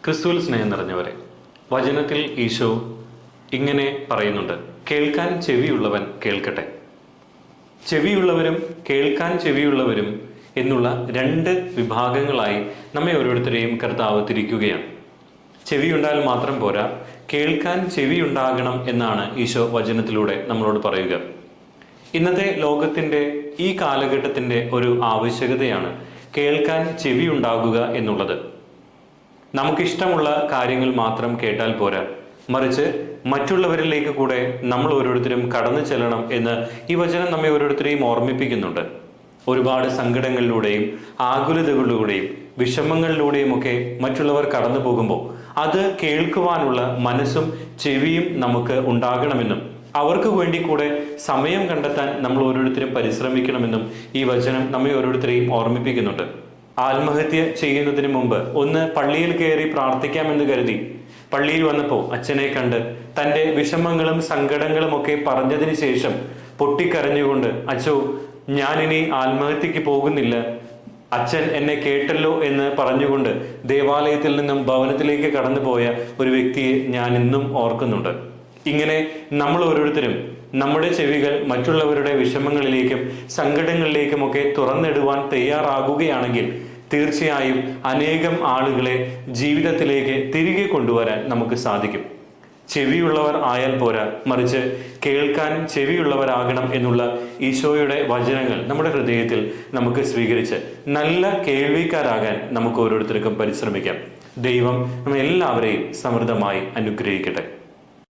ക്രിസ്തുവിൽ സ്നേഹം നിറഞ്ഞവരെ, വചനത്തിൽ ഈശോ ഇങ്ങനെ പറയുന്നുണ്ട്: കേൾക്കാൻ ചെവിയുള്ളവൻ കേൾക്കട്ടെ. ചെവിയുള്ളവരും കേൾക്കാൻ ചെവിയുള്ളവരും എന്നുള്ള രണ്ട് വിഭാഗങ്ങളായി നമ്മെ ഓരോരുത്തരെയും കർത്താവ് തിരിക്കുകയാണ്. ചെവിയുണ്ടായാൽ മാത്രം പോരാ, കേൾക്കാൻ ചെവിയുണ്ടാകണം എന്നാണ് ഈശോ വചനത്തിലൂടെ നമ്മളോട് പറയുക. ഇന്നത്തെ ലോകത്തിൻ്റെ ഈ കാലഘട്ടത്തിൻ്റെ ഒരു ആവശ്യകതയാണ് കേൾക്കാൻ ചെവിയുണ്ടാകുക എന്നുള്ളത്. നമുക്കിഷ്ടമുള്ള കാര്യങ്ങൾ മാത്രം കേട്ടാൽ പോരാ, മറിച്ച് മറ്റുള്ളവരിലേക്ക് കൂടെ നമ്മൾ ഓരോരുത്തരും കടന്നു ചെല്ലണം എന്ന് ഈ വചനം നമ്മെ ഓരോരുത്തരെയും ഓർമ്മിപ്പിക്കുന്നുണ്ട്. ഒരുപാട് സങ്കടങ്ങളിലൂടെയും ആകുലതകളിലൂടെയും വിഷമങ്ങളിലൂടെയും ഒക്കെ മറ്റുള്ളവർ കടന്നു പോകുമ്പോൾ അത് കേൾക്കുവാനുള്ള മനസ്സും ചെവിയും നമുക്ക് ഉണ്ടാകണമെന്നും അവർക്ക് വേണ്ടി കൂടെ സമയം കണ്ടെത്താൻ നമ്മൾ ഓരോരുത്തരും പരിശ്രമിക്കണമെന്നും ഈ വചനം നമ്മെ ഓരോരുത്തരെയും ഓർമ്മിപ്പിക്കുന്നുണ്ട്. ആത്മഹത്യ ചെയ്യുന്നതിന് മുമ്പ് ഒന്ന് പള്ളിയിൽ കയറി പ്രാർത്ഥിക്കാമെന്ന് കരുതി പള്ളിയിൽ വന്നപ്പോൾ അച്ഛനെ കണ്ട് തൻ്റെ വിഷമങ്ങളും സങ്കടങ്ങളും ഒക്കെ പറഞ്ഞതിന് ശേഷം പൊട്ടിക്കരഞ്ഞുകൊണ്ട്, അച്ഛോ, ഞാനിനി ആത്മഹത്യക്ക് പോകുന്നില്ല, അച്ഛൻ എന്നെ കേട്ടല്ലോ എന്ന് പറഞ്ഞുകൊണ്ട് ദേവാലയത്തിൽ നിന്നും ഭവനത്തിലേക്ക് കടന്നുപോയ ഒരു വ്യക്തിയെ ഞാൻ ഇന്നും ഓർക്കുന്നുണ്ട്. ഇങ്ങനെ നമ്മൾ ഓരോരുത്തരും നമ്മുടെ ചെവികൾ മറ്റുള്ളവരുടെ വിഷമങ്ങളിലേക്കും സങ്കടങ്ങളിലേക്കുമൊക്കെ തുറന്നിടുവാൻ തയ്യാറാകുകയാണെങ്കിൽ തീർച്ചയായും അനേകം ആളുകളെ ജീവിതത്തിലേക്ക് തിരികെ കൊണ്ടുവരാൻ നമുക്ക് സാധിക്കും. ചെവിയുള്ളവർ ആയാൽ പോരാ, മറിച്ച് കേൾക്കാൻ ചെവിയുള്ളവരാകണം എന്നുള്ള ഈശോയുടെ വചനങ്ങൾ നമ്മുടെ ഹൃദയത്തിൽ നമുക്ക് സ്വീകരിച്ച് നല്ല കേൾവിക്കാരാകാൻ നമുക്ക് ഓരോരുത്തർക്കും പരിശ്രമിക്കാം. ദൈവം നമ്മെല്ലാവരെയും സമൃദ്ധമായി അനുഗ്രഹിക്കട്ടെ.